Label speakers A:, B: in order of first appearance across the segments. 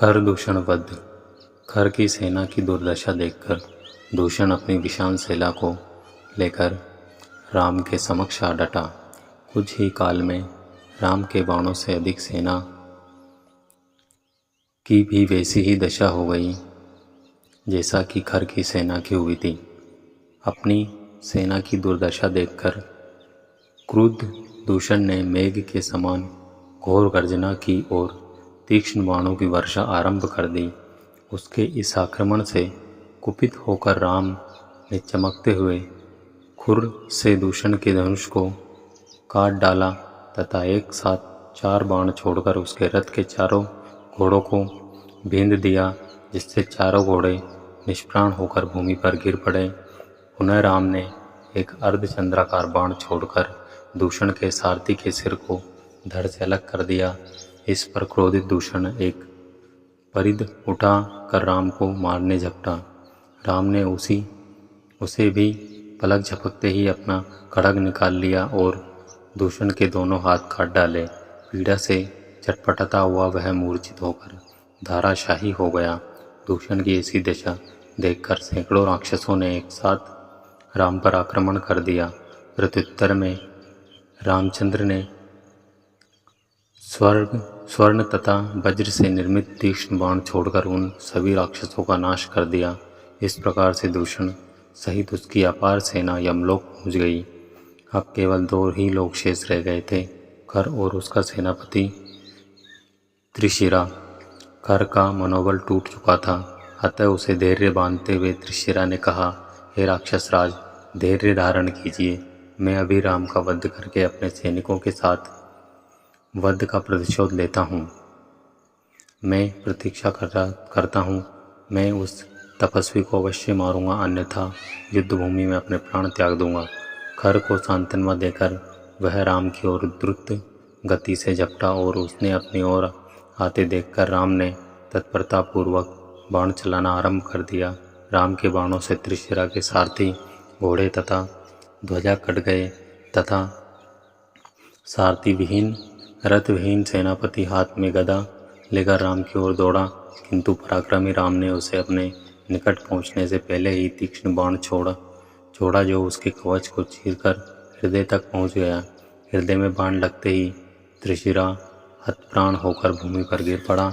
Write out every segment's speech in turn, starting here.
A: खर दूषण वध। खर की सेना की दुर्दशा देखकर दूषण अपनी विशाल सेना को लेकर राम के समक्ष आ डटा। कुछ ही काल में राम के बाणों से अधिक सेना की भी वैसी ही दशा हो गई जैसा कि खर की सेना की हुई थी। अपनी सेना की दुर्दशा देखकर क्रुद्ध दूषण ने मेघ के समान घोर गर्जना की और तीक्ष्ण बाणों की वर्षा आरंभ कर दी। उसके इस आक्रमण से कुपित होकर राम ने चमकते हुए खुर से दूषण के धनुष को काट डाला तथा एक साथ 4 बाण छोड़कर उसके रथ के चारों घोड़ों को बींध दिया, जिससे चारों घोड़े निष्प्राण होकर भूमि पर गिर पड़े। पुनः राम ने एक अर्धचंद्राकार बाण छोड़कर दूषण के सारथी के सिर को धड़ से अलग कर दिया। इस पर क्रोधित दूषण एक परिध उठा कर राम को मारने झपटा। राम ने उसे भी पलक झपकते ही अपना खड्ग निकाल लिया और दूषण के दोनों हाथ काट डाले। पीड़ा से चटपटाता हुआ वह मूर्छित होकर धाराशाही हो गया। दूषण की ऐसी दशा देखकर सैकड़ों राक्षसों ने एक साथ राम पर आक्रमण कर दिया। प्रत्युत्तर में रामचंद्र ने स्वर्ण तथा वज्र से निर्मित तीक्ष्ण बाण छोड़कर उन सभी राक्षसों का नाश कर दिया। इस प्रकार से दूषण सहित उसकी अपार सेना यमलोक पहुंच गई। अब केवल 2 ही लोग शेष रह गए थे, खर और उसका सेनापति त्रिशिरा। खर का मनोबल टूट चुका था, अतः उसे धैर्य बांधते हुए त्रिशिरा ने कहा, हे राक्षस राज, धैर्य धारण कीजिए। मैं अभी राम का वध करके अपने सैनिकों के साथ वध का प्रतिशोध लेता हूँ। मैं प्रतीक्षा करता हूँ। मैं उस तपस्वी को अवश्य मारूंगा, अन्यथा युद्ध भूमि में अपने प्राण त्याग दूंगा। खर को सांत्वना देकर वह राम की ओर द्रुत गति से झपटा और उसने अपनी ओर आते देखकर राम ने तत्परतापूर्वक बाण चलाना आरंभ कर दिया। राम के बाणों से त्रिशिरा के सारथी घोड़े तथा ध्वजा कट गए तथा सारथी विहीन रथ विहीन सेनापति हाथ में गदा लेकर राम की ओर दौड़ा, किंतु पराक्रमी राम ने उसे अपने निकट पहुंचने से पहले ही तीक्ष्ण बाण छोड़ा जो उसके कवच को चीरकर हृदय तक पहुंच गया। हृदय में बाण लगते ही त्रिशिरा हतप्राण होकर भूमि पर गिर पड़ा।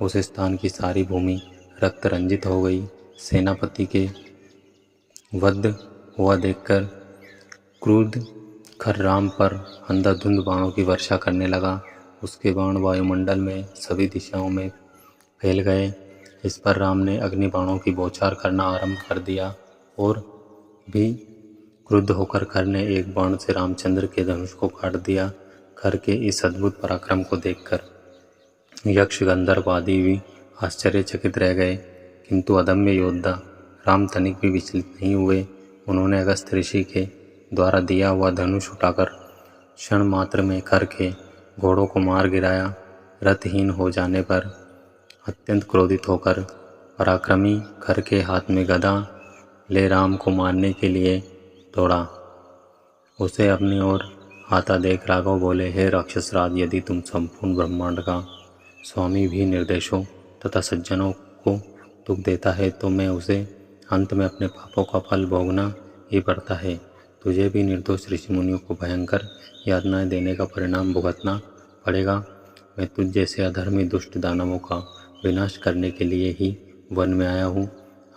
A: उस स्थान की सारी भूमि रक्त रंजित हो गई। सेनापति के वध हुआ देखकर क्रुद्ध खर राम पर अंधाधुंध बाणों की वर्षा करने लगा। उसके बाण वायुमंडल में सभी दिशाओं में फैल गए। इस पर राम ने अग्नि बाणों की बौछार करना आरंभ कर दिया और भी क्रुद्ध होकर खर ने एक बाण से रामचंद्र के धनुष को काट दिया। खर के इस अद्भुत पराक्रम को देखकर यक्ष गंधर्व आदि भी आश्चर्यचकित रह गए, किंतु अदम्य योद्धा राम तनिक भी विचलित नहीं हुए। उन्होंने अगस्त्य ऋषि के द्वारा दिया हुआ धनुष उठाकर क्षण मात्र में खर के घोड़ों को मार गिराया। रथहीन हो जाने पर अत्यंत क्रोधित होकर पराक्रमी खर के हाथ में गदा ले राम को मारने के लिए दौड़ा। उसे अपनी ओर आता देख राघव बोले, हे राक्षस राज, यदि तुम संपूर्ण ब्रह्मांड का स्वामी भी निर्देशों तथा सज्जनों को दुख देता है तो मैं उसे अंत में अपने पापों का फल भोगना ही पड़ता है। तुझे भी निर्दोष ऋषि मुनियों को भयंकर यातनाएं देने का परिणाम भुगतना पड़ेगा। मैं तुझ जैसे अधर्मी दुष्ट दानवों का विनाश करने के लिए ही वन में आया हूँ।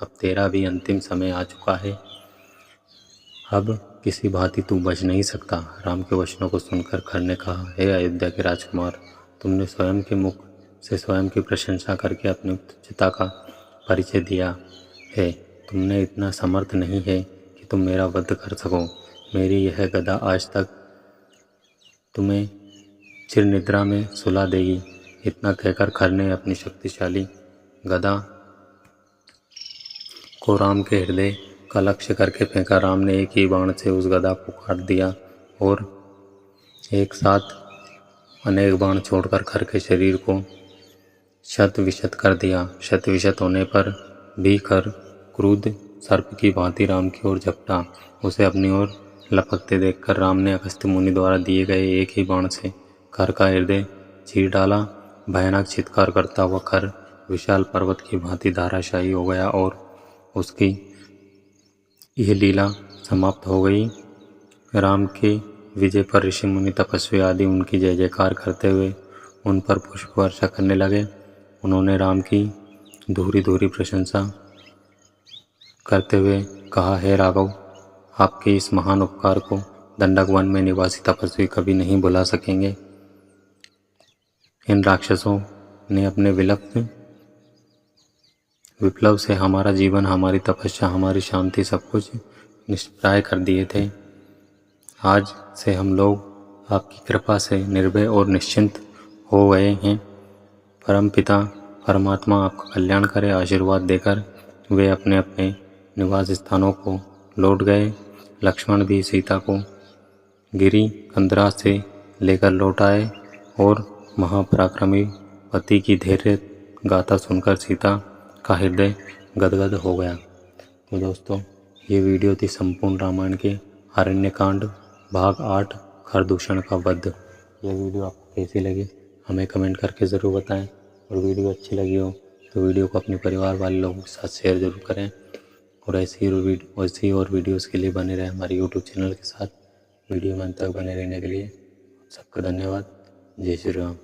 A: अब तेरा भी अंतिम समय आ चुका है। अब किसी भांति तू बच नहीं सकता। राम के वचनों को सुनकर खर ने कहा, हे अयोध्या के राजकुमार, तुमने स्वयं के मुख से स्वयं की प्रशंसा करके अपनी तुच्छता का परिचय दिया है। तुमने इतना समर्थ नहीं है कि तुम मेरा वध कर सको। मेरी यह गदा आज तक तुम्हें चिर निद्रा में सुला देगी। इतना कहकर खर ने अपनी शक्तिशाली गदा को राम के हृदय का लक्ष्य करके फेंका। राम ने एक ही बाण से उस गदा को काट दिया और एक साथ अनेक बाण छोड़कर खर के शरीर को शत विशत कर दिया। शत विशत होने पर भी खर क्रुद्ध सर्प की भांति राम की ओर झपटा। उसे अपनी ओर लपकते देखकर राम ने अगस्त्य मुनि द्वारा दिए गए एक ही बाण से खर का हृदय चीर डाला। भयानक चित्कार करता हुआ खर विशाल पर्वत की भांति धराशायी हो गया और उसकी यह लीला समाप्त हो गई। राम के विजय पर ऋषि मुनि तपस्वी आदि उनकी जय जयकार करते हुए उन पर पुष्प वर्षा करने लगे। उन्होंने राम की धूरी धूरी प्रशंसा करते हुए कहा, हे राघव, आपके इस महान उपकार को दंडक वन में निवासी तपस्वी कभी नहीं भुला सकेंगे। इन राक्षसों ने अपने विप्लव से हमारा जीवन, हमारी तपस्या, हमारी शांति सब कुछ निष्प्राय कर दिए थे। आज से हम लोग आपकी कृपा से निर्भय और निश्चिंत हो गए हैं। परम पिता परमात्मा आपका कल्याण करे। आशीर्वाद देकर वे अपने अपने निवास स्थानों को लौट गए। लक्ष्मण भी सीता को गिरी कंदरा से लेकर लौट आए और महापराक्रमी पति की धैर्य गाथा सुनकर सीता का हृदय गदगद हो गया। तो दोस्तों, ये वीडियो थी संपूर्ण रामायण के अरण्यकांड भाग 8 खरदूषण का वध। यह वीडियो आपको कैसी लगी हमें कमेंट करके ज़रूर बताएं, और वीडियो अच्छी लगी हो तो वीडियो को अपने परिवार वाले लोगों के साथ शेयर ज़रूर करें। और ऐसी और वीडियोज़ के लिए बने रहें हमारे यूट्यूब चैनल के साथ। वीडियो में अंत तक बने रहने के लिए सबका धन्यवाद। जय श्री राम।